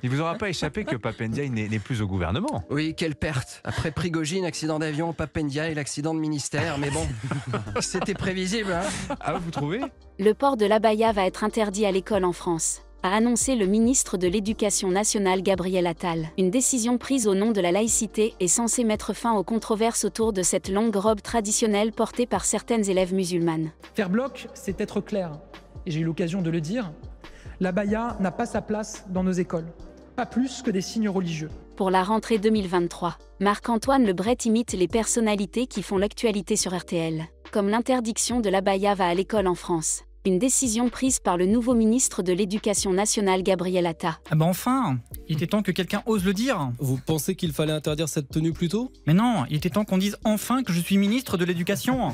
Il vous aura pas échappé que Pape Ndiaye n'est plus au gouvernement. Oui, quelle perte. Après Prigogine, accident d'avion, Pape Ndiaye, l'accident de ministère. Mais bon, c'était prévisible. Hein. Ah, vous trouvez? Le port de l'abaya va être interdit à l'école en France, a annoncé le ministre de l'Éducation nationale Gabriel Attal. Une décision prise au nom de la laïcité est censée mettre fin aux controverses autour de cette longue robe traditionnelle portée par certaines élèves musulmanes. Faire bloc, c'est être clair. Et j'ai eu l'occasion de le dire, l'abaya n'a pas sa place dans nos écoles. Pas plus que des signes religieux. Pour la rentrée 2023, Marc-Antoine Lebret imite les personnalités qui font l'actualité sur RTL, comme l'interdiction de l'abaya va à l'école en France. Une décision prise par le nouveau ministre de l'Éducation nationale Gabriel Attal. Ah bah enfin, il était temps que quelqu'un ose le dire. Vous pensez qu'il fallait interdire cette tenue plus tôt? Mais non, il était temps qu'on dise enfin que je suis ministre de l'Éducation.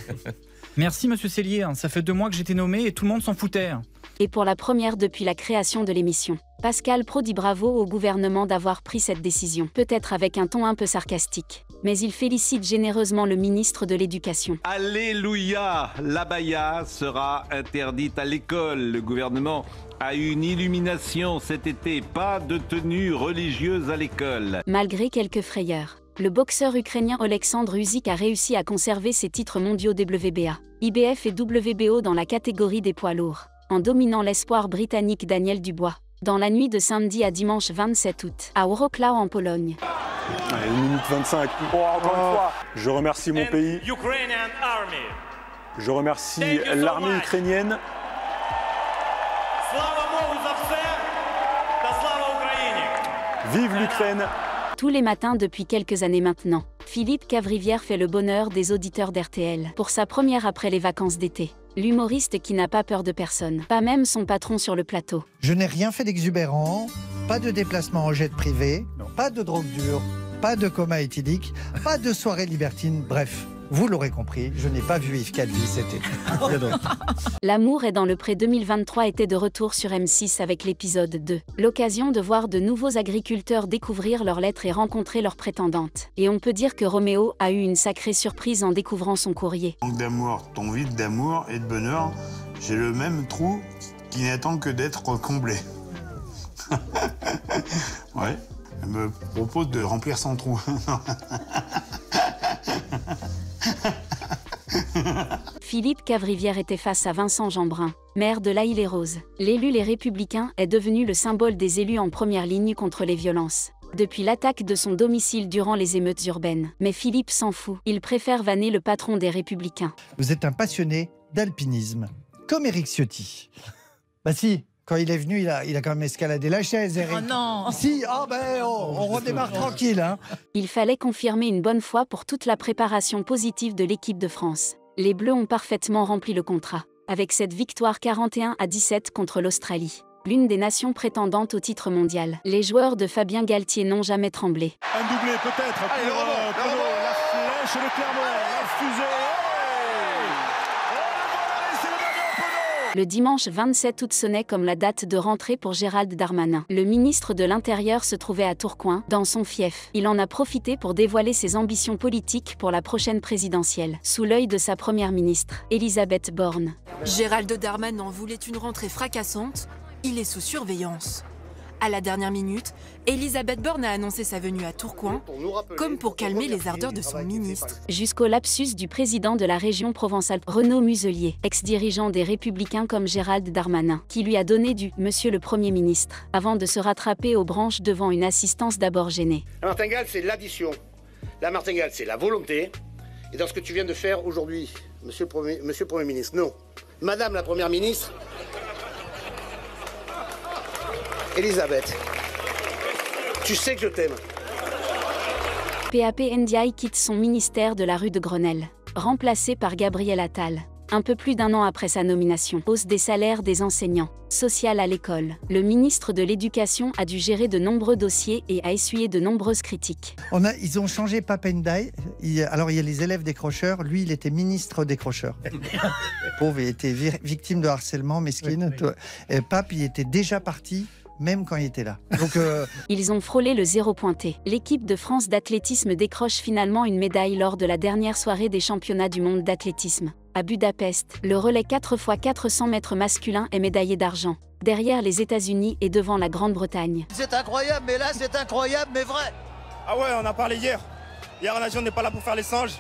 Merci monsieur Cellier, ça fait 2 mois que j'étais nommé et tout le monde s'en foutait. Et pour la première depuis la création de l'émission, Pascal Praud dit bravo au gouvernement d'avoir pris cette décision, peut-être avec un ton un peu sarcastique. Mais il félicite généreusement le ministre de l'Éducation. Alléluia, l'abaya sera interdite à l'école. Le gouvernement a eu une illumination cet été, pas de tenue religieuse à l'école. Malgré quelques frayeurs, le boxeur ukrainien Oleksandr Usyk a réussi à conserver ses titres mondiaux WBA, IBF et WBO dans la catégorie des poids lourds, en dominant l'espoir britannique Daniel Dubois, dans la nuit de samedi à dimanche 27 août, à Wrocław en Pologne. Allez, 1 minute 25. Encore une fois, je remercie mon pays. Je remercie l'armée ukrainienne. Vive l'Ukraine! Tous les matins depuis quelques années maintenant, Philippe Cavrivière fait le bonheur des auditeurs d'RTL pour sa première après les vacances d'été. L'humoriste qui n'a pas peur de personne, pas même son patron sur le plateau. Je n'ai rien fait d'exubérant, pas de déplacement en jet privé, pas de drogue dure, pas de coma éthylique, pas de soirée libertine, bref. Vous l'aurez compris, je n'ai pas vu Yves Calvi cet été. L'amour est dans le pré 2023 était de retour sur M6 avec l'épisode 2. L'occasion de voir de nouveaux agriculteurs découvrir leurs lettres et rencontrer leurs prétendantes. Et on peut dire que Roméo a eu une sacrée surprise en découvrant son courrier. Manque d'amour, ton vide d'amour et de bonheur, j'ai le même trou qui n'attend que d'être comblé. Ouais, elle me propose de remplir son trou. Philippe Cavrivière était face à Vincent Jeanbrun, maire de l'Haïe-les-Roses. L'élu Les Républicains est devenu le symbole des élus en première ligne contre les violences. Depuis l'attaque de son domicile durant les émeutes urbaines. Mais Philippe s'en fout, il préfère vanner le patron des Républicains. Vous êtes un passionné d'alpinisme, comme Éric Ciotti. Bah si, quand il est venu, il a quand même escaladé la chaise, Éric. Oh non! Si, on redémarre tranquille. Hein. Il fallait confirmer une bonne fois pour toute la préparation positive de l'équipe de France. Les Bleus ont parfaitement rempli le contrat, avec cette victoire 41-17 contre l'Australie, l'une des nations prétendantes au titre mondial. Les joueurs de Fabien Galtier n'ont jamais tremblé. Un doublé peut-être pour la flèche de Clermont, la fusée. Le dimanche 27 août sonnait comme la date de rentrée pour Gérald Darmanin. Le ministre de l'Intérieur se trouvait à Tourcoing, dans son fief. Il en a profité pour dévoiler ses ambitions politiques pour la prochaine présidentielle, sous l'œil de sa première ministre, Elisabeth Borne. Gérald Darmanin voulait une rentrée fracassante, il est sous surveillance. À la dernière minute, Elisabeth Borne a annoncé sa venue à Tourcoing, comme pour calmer les ardeurs de son ministre. Jusqu'au lapsus du président de la région Provence-Alpes, Renaud Muselier, ex-dirigeant des Républicains comme Gérald Darmanin, qui lui a donné du « Monsieur le Premier ministre », avant de se rattraper aux branches devant une assistance d'abord gênée. La martingale, c'est l'addition. La martingale, c'est la volonté. Et dans ce que tu viens de faire aujourd'hui, Monsieur le Premier ministre, non. Madame la Première ministre, Elisabeth, tu sais que je t'aime. Pape Ndiaye quitte son ministère de la rue de Grenelle, remplacé par Gabriel Attal. Un peu plus d'1 an après sa nomination, hausse des salaires des enseignants, social à l'école. Le ministre de l'Éducation a dû gérer de nombreux dossiers et a essuyé de nombreuses critiques. Ils ont changé Pape Ndiaye. Alors il y a les élèves décrocheurs. Lui, il était ministre décrocheur. Pauvre, il était victime de harcèlement, mesquine. Oui. Et Pape, il était déjà parti. Même quand il était là. Donc, Ils ont frôlé le 0 pointé. L'équipe de France d'athlétisme décroche finalement une médaille lors de la dernière soirée des championnats du monde d'athlétisme, À Budapest, le relais 4x400 mètres masculin est médaillé d'argent, derrière les États-Unis et devant la Grande-Bretagne. C'est incroyable, mais là c'est incroyable, mais vrai. Ah ouais, on a parlé hier. Hier, on n'est pas là pour faire les singes.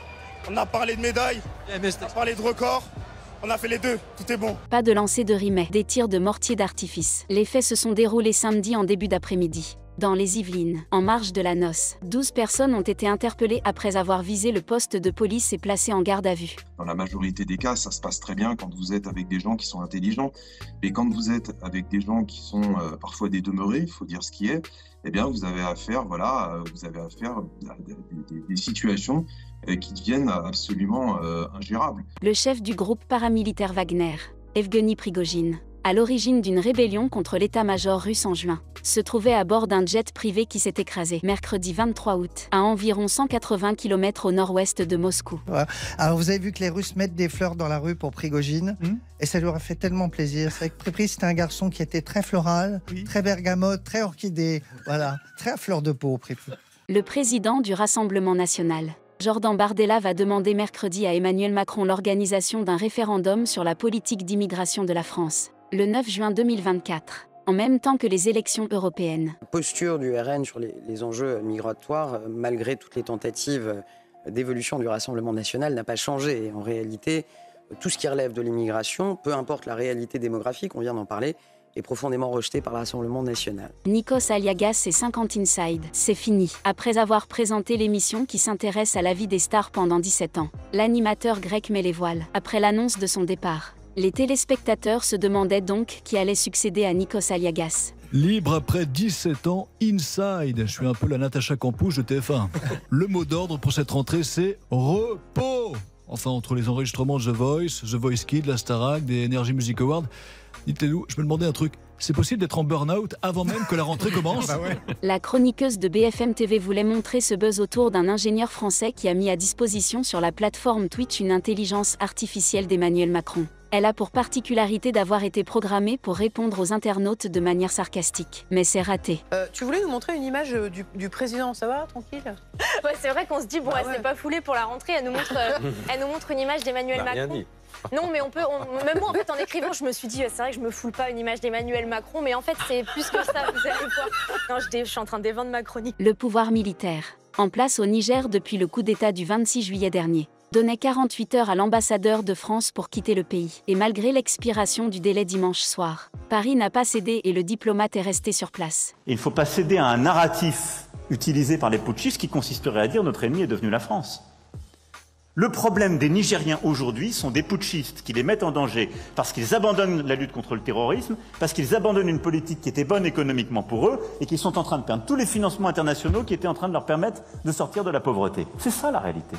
On a parlé de médailles, on a parlé de records. On a fait les deux, tout est bon. Pas de lancer de rimets, des tirs de mortier d'artifice. Les faits se sont déroulés samedi en début d'après-midi. Dans les Yvelines, en marge de la noce, 12 personnes ont été interpellées après avoir visé le poste de police et placées en garde à vue. Dans la majorité des cas, ça se passe très bien quand vous êtes avec des gens qui sont intelligents. Mais quand vous êtes avec des gens qui sont parfois des demeurés, il faut dire ce qui est, eh bien vous avez affaire, à des situations qui deviennent absolument ingérables. Le chef du groupe paramilitaire Wagner, Evgeny Prigojine, à l'origine d'une rébellion contre l'état-major russe en juin, se trouvait à bord d'un jet privé qui s'est écrasé mercredi 23 août, à environ 180 km au nord-ouest de Moscou. Ouais. Alors vous avez vu que les Russes mettent des fleurs dans la rue pour Prigojine, et ça lui aurait fait tellement plaisir. C'est vrai que Prigojine, c'était un garçon qui était très floral, très bergamote, très orchidée, voilà, très à fleur de peau. Le président du Rassemblement national, Jordan Bardella, va demander mercredi à Emmanuel Macron l'organisation d'un référendum sur la politique d'immigration de la France, le 9 juin 2024, en même temps que les élections européennes. La posture du RN sur les enjeux migratoires, malgré toutes les tentatives d'évolution du Rassemblement national, n'a pas changé. Et en réalité, tout ce qui relève de l'immigration, peu importe la réalité démographique, on vient d'en parler, est profondément rejeté par le Rassemblement national. Nikos Aliagas et 50 Inside, c'est fini. Après avoir présenté l'émission qui s'intéresse à la vie des stars pendant 17 ans, l'animateur grec met les voiles. Après l'annonce de son départ, les téléspectateurs se demandaient donc qui allait succéder à Nikos Aliagas. Libre après 17 ans, Inside. Je suis un peu la Natacha Campouche de TF1. Le mot d'ordre pour cette rentrée, c'est repos. Enfin, entre les enregistrements de The Voice Kids, la Starac, des Energy Music Awards, dites-nous, je me demandais un truc. C'est possible d'être en burn-out avant même que la rentrée commence ? La chroniqueuse de BFM TV voulait montrer ce buzz autour d'un ingénieur français qui a mis à disposition sur la plateforme Twitch une intelligence artificielle d'Emmanuel Macron. Elle a pour particularité d'avoir été programmée pour répondre aux internautes de manière sarcastique. Mais c'est raté. Tu voulais nous montrer une image du président, ça va, tranquille ? Ouais, c'est vrai qu'on se dit, bon, elle s'est pas foulée pour la rentrée, elle nous montre une image d'Emmanuel Macron. Non, mais même moi, en fait, en écrivant, je me suis dit, c'est vrai que je me foule pas une image d'Emmanuel Macron, mais en fait, c'est plus que ça, vous allez voir. Non, je suis en train d'évendre ma chronique. Le pouvoir militaire, en place au Niger depuis le coup d'État du 26 juillet dernier, donnait 48 heures à l'ambassadeur de France pour quitter le pays. Et malgré l'expiration du délai dimanche soir, Paris n'a pas cédé et le diplomate est resté sur place. Il ne faut pas céder à un narratif utilisé par les putschistes qui consisterait à dire notre ennemi est devenu la France. Le problème des Nigériens aujourd'hui sont des putschistes qui les mettent en danger parce qu'ils abandonnent la lutte contre le terrorisme, parce qu'ils abandonnent une politique qui était bonne économiquement pour eux et qui sont en train de perdre tous les financements internationaux qui étaient en train de leur permettre de sortir de la pauvreté. C'est ça la réalité.